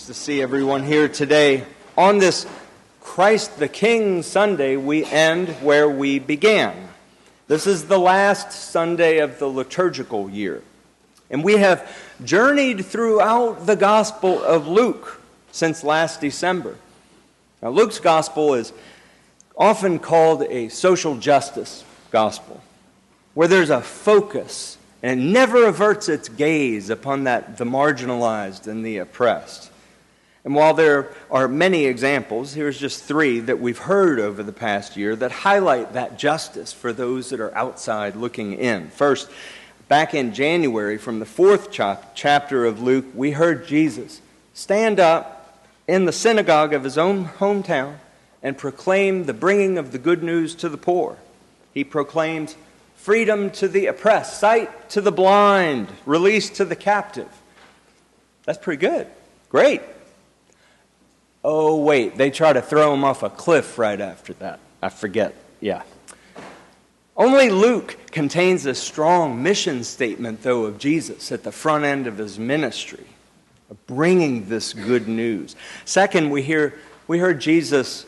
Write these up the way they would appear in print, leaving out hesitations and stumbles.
to see everyone here today. On this Christ the King Sunday, we end where we began. This is the last Sunday of the liturgical year. And we have journeyed throughout the Gospel of Luke since last December. Now, Luke's Gospel is often called a social justice gospel, where there's a focus and it never averts its gaze upon the marginalized and the oppressed. And while there are many examples, here's just three that we've heard over the past year that highlight that justice for those that are outside looking in. First, back in January, from the fourth chapter of Luke, we heard Jesus stand up in the synagogue of his own hometown and proclaim the bringing of the good news to the poor. He proclaims freedom to the oppressed, sight to the blind, release to the captive. That's pretty good. Great. Oh, wait, they try to throw him off a cliff right after that. I forget. Yeah. Only Luke contains a strong mission statement, though, of Jesus at the front end of his ministry, of bringing this good news. Second, we heard Jesus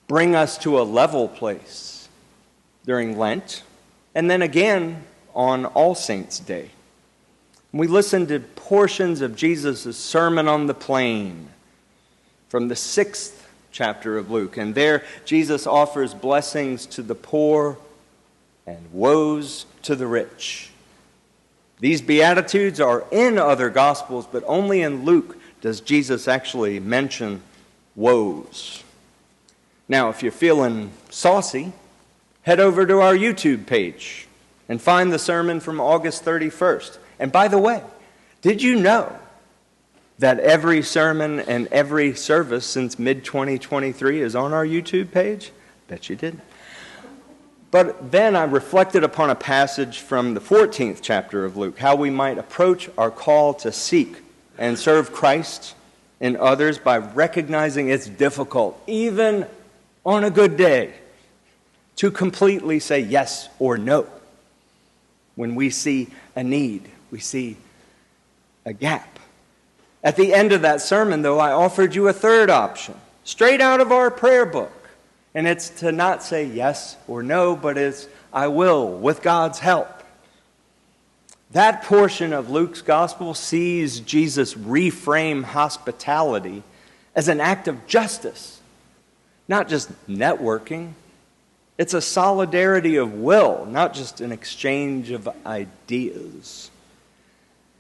bring us to a level place during Lent, and then again on All Saints' Day. We listened to portions of Jesus' Sermon on the Plain from the 6th chapter of Luke. And there, Jesus offers blessings to the poor and woes to the rich. These Beatitudes are in other Gospels, but only in Luke does Jesus actually mention woes. Now, if you're feeling saucy, head over to our YouTube page and find the sermon from August 31st. And by the way, did you know that every sermon and every service since mid-2023 is on our YouTube page? Bet you didn't. But then I reflected upon a passage from the 14th chapter of Luke, how we might approach our call to seek and serve Christ in others by recognizing it's difficult, even on a good day, to completely say yes or no. When we see a need, we see a gap. At the end of that sermon, though, I offered you a third option, straight out of our prayer book. And it's to not say yes or no, but it's I will, with God's help. That portion of Luke's gospel sees Jesus reframe hospitality as an act of justice, not just networking. It's a solidarity of will, not just an exchange of ideas.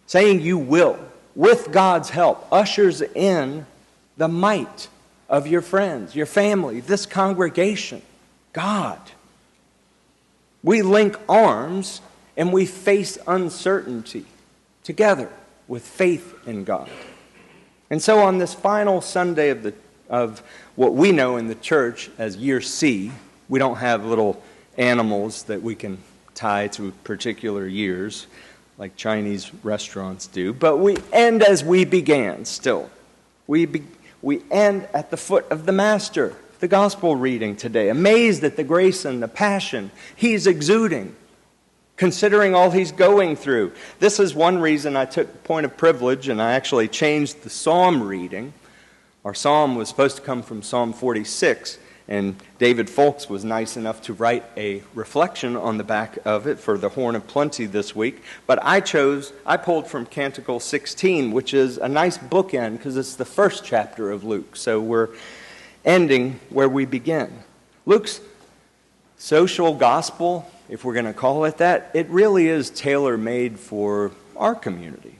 Saying you will, with God's help, ushers in the might of your friends, your family, this congregation, God. We link arms and we face uncertainty together with faith in God. And so on this final Sunday of what we know in the church as year C, we don't have little animals that we can tie to particular years like Chinese restaurants do, but we end as we began still. We end at the foot of the Master, the gospel reading today, amazed at the grace and the passion he's exuding, considering all he's going through. This is one reason I took point of privilege and I actually changed the psalm reading. Our psalm was supposed to come from Psalm 46, and David Folks was nice enough to write a reflection on the back of it for the Horn of Plenty this week. But I pulled from Canticle 16, which is a nice bookend because it's the first chapter of Luke. So we're ending where we begin. Luke's social gospel, if we're going to call it that, it really is tailor-made for our community.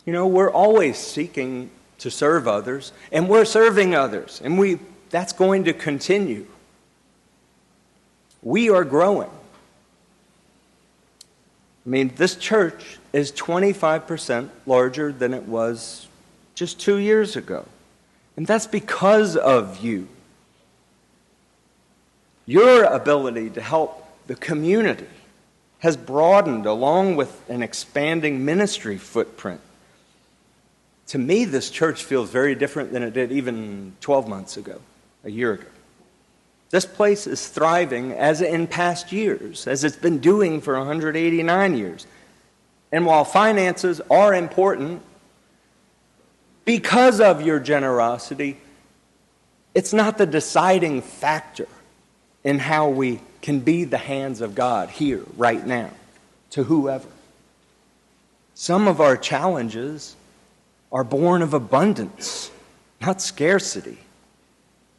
You know, we're always seeking to serve others, and we're serving others, and that's going to continue. We are growing. I mean, this church is 25% larger than it was just 2 years ago. And that's because of you. Your ability to help the community has broadened along with an expanding ministry footprint. To me, this church feels very different than it did even 12 months ago. A year ago. This place is thriving as in past years, as it's been doing for 189 years. And while finances are important, because of your generosity, it's not the deciding factor in how we can be the hands of God here, right now, to whoever. Some of our challenges are born of abundance, not scarcity.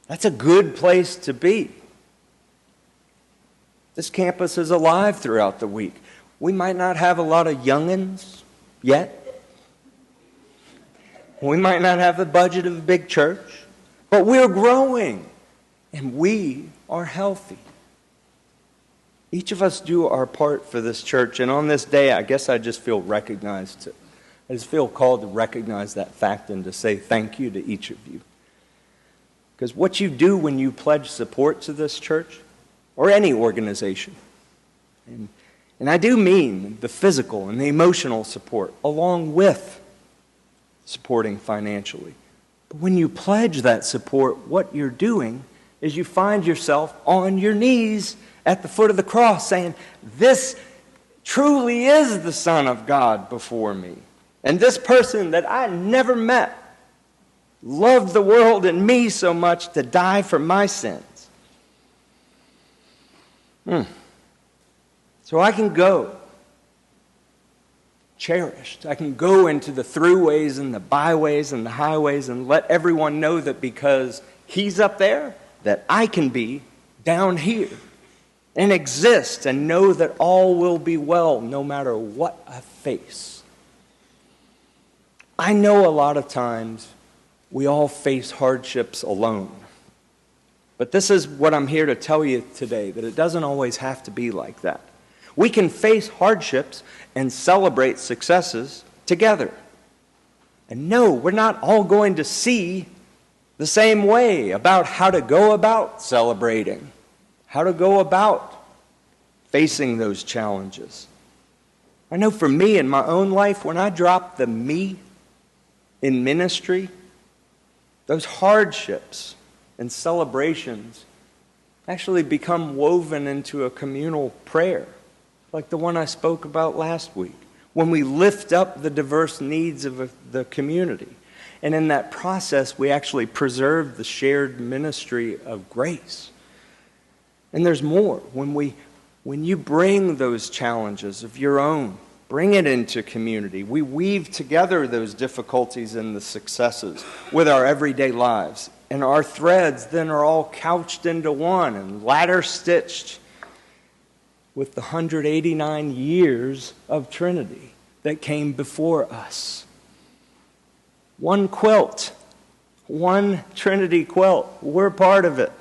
That's a good place to be. This campus is alive throughout the week. We might not have a lot of youngins yet. We might not have the budget of a big church, but we're growing and we are healthy. Each of us do our part for this church, and on this day, I guess I just feel recognized. I just feel called to recognize that fact and to say thank you to each of you. Because what you do when you pledge support to this church, or any organization, and I do mean the physical and the emotional support, along with supporting financially. But when you pledge that support, what you're doing is you find yourself on your knees at the foot of the cross saying, this truly is the Son of God before me. And this person that I never met loved the world and me so much to die for my sins. So I can go cherished. I can go into the throughways and the byways and the highways and let everyone know that because he's up there, that I can be down here and exist and know that all will be well no matter what I face. I know a lot of times we all face hardships alone. But this is what I'm here to tell you today, that it doesn't always have to be like that. We can face hardships and celebrate successes together. And no, we're not all going to see the same way about how to go about celebrating, how to go about facing those challenges. I know for me in my own life, when I drop the me in ministry, those hardships and celebrations actually become woven into a communal prayer, like the one I spoke about last week, when we lift up the diverse needs of the community. And in that process, we actually preserve the shared ministry of grace. And there's more. When you bring those challenges of your own, bring it into community. We weave together those difficulties and the successes with our everyday lives. And our threads then are all couched into one and ladder-stitched with the 189 years of Trinity that came before us. One quilt, one Trinity quilt. We're part of it.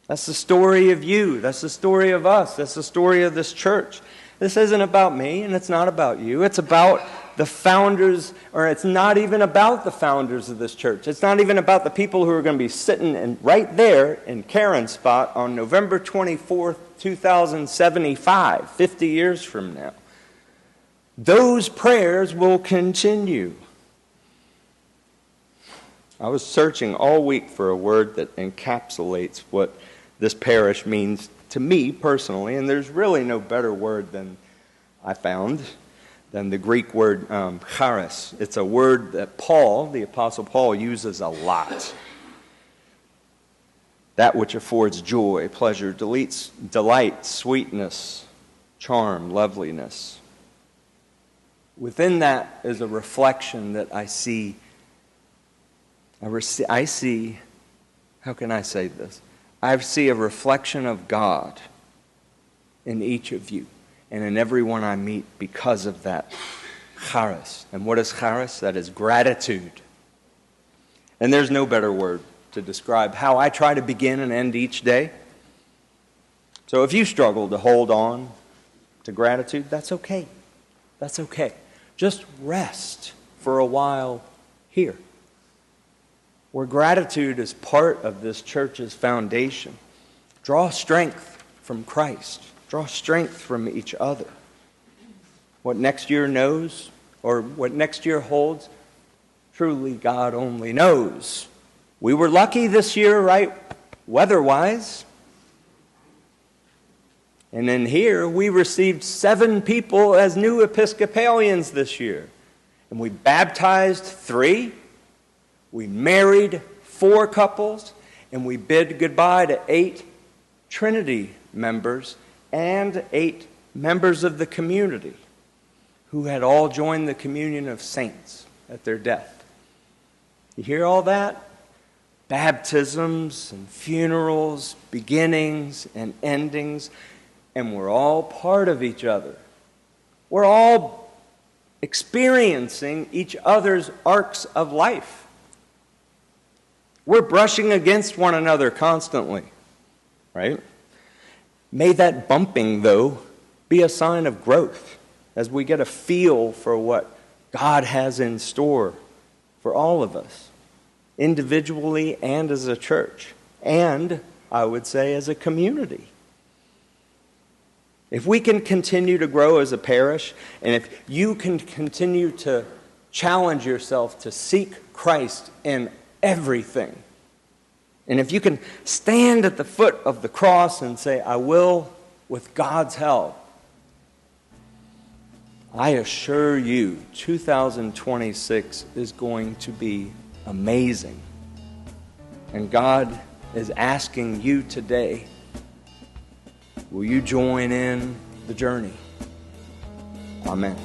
That's the story of you. That's the story of us. That's the story of this church. This isn't about me, and it's not about you. It's about the founders, or it's not even about the founders of this church. It's not even about the people who are going to be sitting right there in Karen's spot on November 24th, 2075, 50 years from now. Those prayers will continue. I was searching all week for a word that encapsulates what this parish means to me personally, and there's really no better word than I found than the Greek word charis. It's a word that Paul, the Apostle Paul, uses a lot. That which affords joy, pleasure, delight, sweetness, charm, loveliness. Within that is a reflection that I see, how can I say this? I see a reflection of God in each of you and in everyone I meet because of that charis. And what is charis? That is gratitude. And there's no better word to describe how I try to begin and end each day. So if you struggle to hold on to gratitude, that's okay. That's okay. Just rest for a while here, where gratitude is part of this church's foundation. Draw strength from Christ. Draw strength from each other. What next year knows, or what next year holds, truly God only knows. We were lucky this year, right, weather-wise. And in here, we received 7 people as new Episcopalians this year. And we baptized 3. We married 4 couples, and we bid goodbye to 8 Trinity members and 8 members of the community who had all joined the communion of saints at their death. You hear all that? Baptisms and funerals, beginnings and endings, and we're all part of each other. We're all experiencing each other's arcs of life. We're brushing against one another constantly, right? May that bumping, though, be a sign of growth as we get a feel for what God has in store for all of us, individually and as a church, and, I would say, as a community. If we can continue to grow as a parish, and if you can continue to challenge yourself to seek Christ in everything, and if you can stand at the foot of the cross and say, I will with God's help, I assure you, 2026 is going to be amazing. And God is asking you today, will you join in the journey? Amen.